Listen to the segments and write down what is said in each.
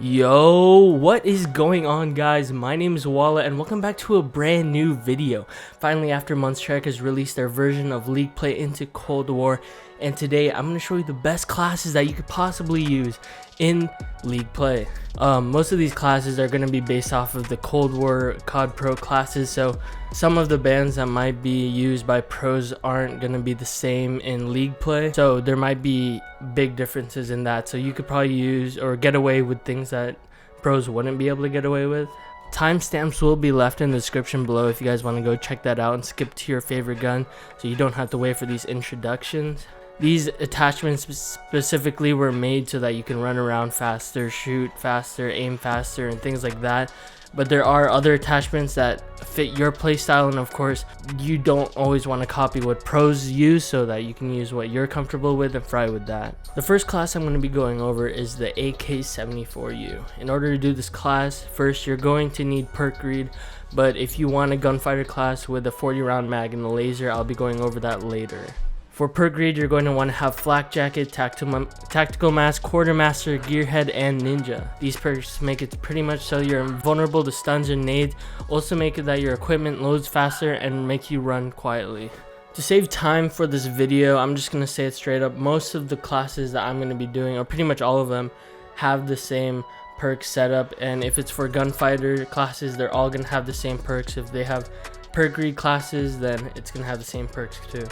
Yo, what is going on, guys? My name is Walla and welcome back to a brand new video. Finally, after months, Trek has released their version of League Play into Cold War, and today I'm going to show you the best classes that you could possibly use in League Play. Most of these classes are going to be based off of the Cold War COD Pro classes, so some of the bans that might be used by pros aren't going to be the same in League Play, so there might be big differences in that. So you could probably use or get away with things that pros wouldn't be able to get away with. Timestamps will be left in the description below if you guys want to go check that out and skip to your favorite gun so you don't have to wait for these introductions. These attachments specifically were made so that you can run around faster, shoot faster, aim faster, and things like that. But there are other attachments that fit your playstyle, and of course, you don't always want to copy what pros use, so that you can use what you're comfortable with and fry with that. The first class I'm going to be going over is the AK-74U. In order to do this class, first you're going to need PERK read, but if you want a gunfighter class with a 40 round mag and a laser, I'll be going over that later. For PERK read, you're going to want to have flak jacket, tactical mask, quartermaster, gearhead, and ninja. These perks make it pretty much so you're vulnerable to stuns and nades, also make it that your equipment loads faster and make you run quietly. To save time for this video, I'm just going to say it straight up. Most of the classes that I'm going to be doing, or pretty much all of them, have the same perk setup, and if it's for gunfighter classes, they're all going to have the same perks. If they have PERK read classes, then it's going to have the same perks too.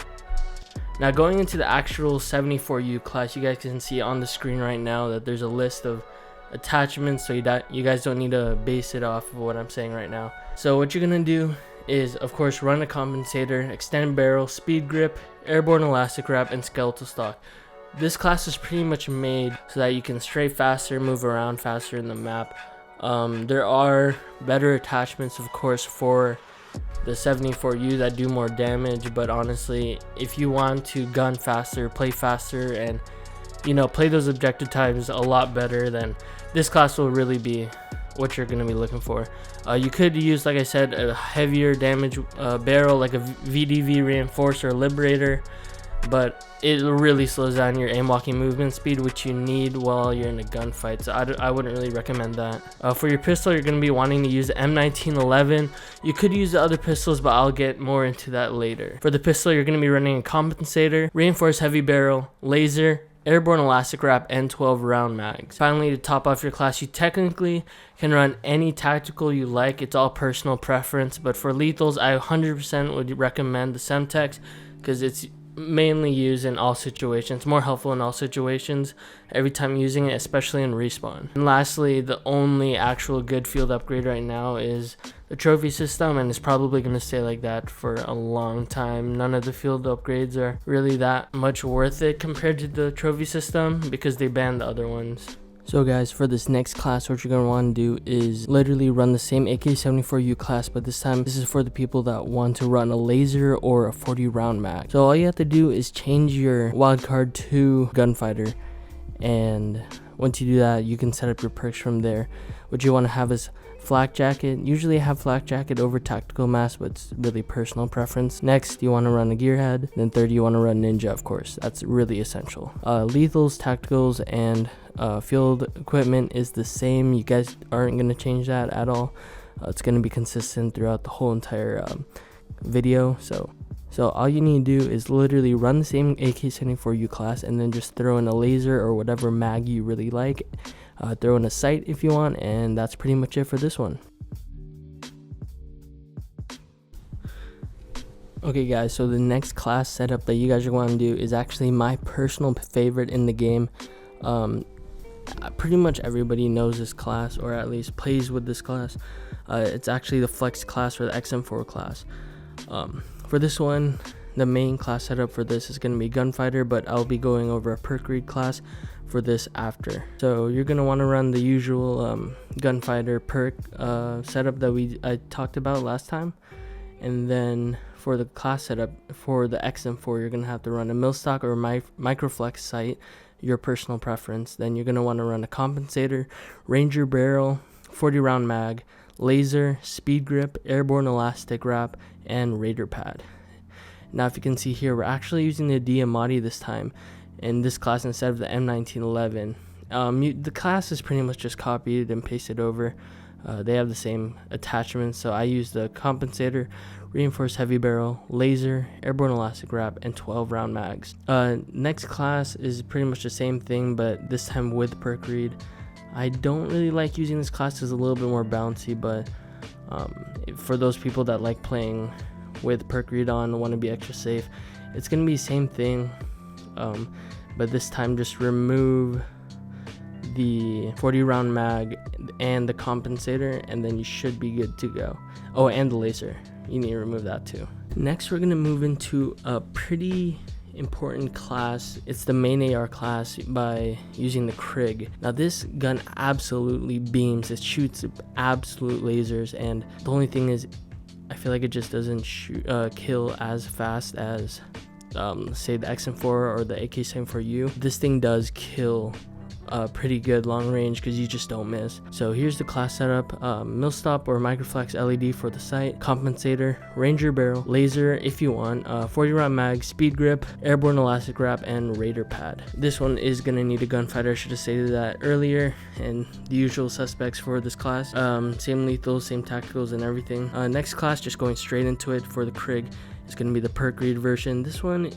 Now, going into the actual 74U class, you guys can see on the screen right now that there's a list of attachments, so you guys don't need to base it off of what I'm saying right now. So what you're going to do is, of course, run a compensator, extended barrel, speed grip, airborne elastic wrap, and skeletal stock. This class is pretty much made so that you can stray faster, move around faster in the map. There are better attachments, of course, for the 74U that do more damage, but honestly, if you want to gun faster, play faster, and play those objective times a lot better, then this class will really be what you're going to be looking for. You could use, like I said, a heavier damage barrel like a VDV reinforcer liberator, but it really slows down your aim walking movement speed, which you need while you're in a gunfight, so I wouldn't really recommend that. For your pistol, you're going to be wanting to use the M1911. You could use the other pistols, but I'll get more into that later. For the pistol, you're going to be running a compensator, reinforced heavy barrel, laser, airborne elastic wrap, and 12 round mags. Finally, to top off your class, you technically can run any tactical you like. It's all personal preference, but for lethals, I 100% would recommend the Semtex because it's mainly used in all situations, more helpful in all situations every time using it, especially in respawn. And lastly, the only actual good field upgrade right now is the trophy system, and it's probably going to stay like that for a long time. None of the field upgrades are really that much worth it compared to the trophy system because they banned the other ones. So guys, for this next class, what you're going to want to do is literally run the same AK-74U class, but this time this is for the people that want to run a laser or a 40 round mag. So all you have to do is change your wildcard to gunfighter, and once you do that, you can set up your perks from there. What you want to have is flak jacket. Usually I have flak jacket over tactical mask, but it's really personal preference. Next, you want to run a gearhead. Then third, you want to run ninja, of course. That's really essential. Lethals, tacticals, and field equipment is the same. You guys aren't going to change that at all. It's going to be consistent throughout the whole entire video. So all you need to do is literally run the same AK-74U class and then just throw in a laser or whatever mag you really like. Throw in a sight if you want, and that's pretty much it for this one. Okay guys, so the next class setup that you guys are going to do is actually my personal favorite in the game. Pretty much everybody knows this class, or at least plays with this class. It's actually the flex class or the XM4 class. For this one, the main class setup for this is going to be gunfighter, but I'll be going over a PERK read class for this after. So you're going to want to run the usual gunfighter PERK setup that I talked about last time, and then for the class setup for the XM4, you're going to have to run a millstock or microflex sight, your personal preference. Then you're going to want to run a compensator, ranger barrel, 40 round mag, laser, speed grip, airborne elastic wrap, and raider pad. Now if you can see here, we're actually using the Diamatti this time in this class instead of the M1911. The class is pretty much just copied and pasted over. They have the same attachments, so I use the compensator, reinforced heavy barrel, laser, airborne elastic wrap, and 12 round mags. Next class is pretty much the same thing, but this time with perk read. I don't really like using this class, it's a little bit more bouncy, but for those people that like playing with perk read on, want to be extra safe, it's going to be the same thing, but this time just remove the 40 round mag and the compensator, and then you should be good to go. Oh, and the laser, you need to remove that too. Next, we're going to move into a pretty important class. It's the main AR class by using the KRIG. Now this gun absolutely beams, it shoots absolute lasers, and the only thing is I feel like it just doesn't kill as fast as say the XM4 or the AK-74U. This thing does kill pretty good long range because you just don't miss. So here's the class setup: milstop or microflex LED for the sight, compensator, ranger barrel, laser if you want, 40 round mag, speed grip, airborne elastic wrap, and raider pad. This one is gonna need a gunfighter. I should have stated that earlier, and the usual suspects for this class. Same lethals, same tacticals, and everything. Next class, just going straight into it for the KRIG, is gonna be the perk read version. This one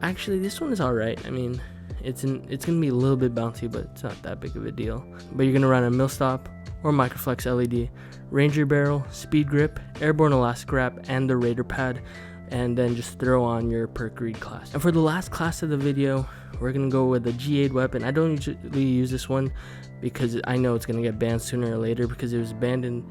is all right. I mean, it's gonna be a little bit bouncy, but it's not that big of a deal. But you're gonna run a milstop or microflex LED, ranger barrel, speed grip, airborne elastic wrap, and the raider pad, and then just throw on your perk read class. And for the last class of the video, we're gonna go with the G8 weapon. I don't usually use this one because I know it's gonna get banned sooner or later because it was banned in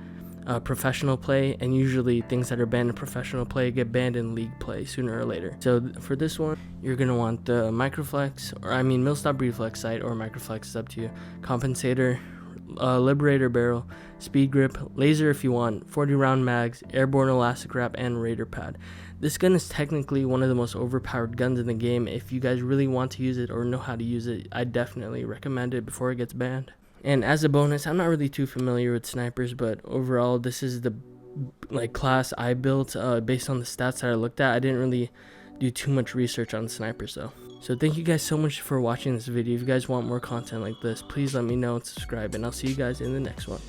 professional play, and usually things that are banned in professional play get banned in league play sooner or later. So for this one, you're gonna want the microflex, or I mean milstop reflex sight, or microflex is up to you, compensator, liberator barrel, speed grip, laser if you want, 40 round mags, airborne elastic wrap, and raider pad. This gun is technically one of the most overpowered guns in the game. If you guys really want to use it or know how to use it, I definitely recommend it before it gets banned. And as a bonus, I'm not really too familiar with snipers, but overall this is the class I built based on the stats that I looked at. I didn't really do too much research on snipers though. So thank you guys so much for watching this video. If you guys want more content like this, please let me know and subscribe, and I'll see you guys in the next one.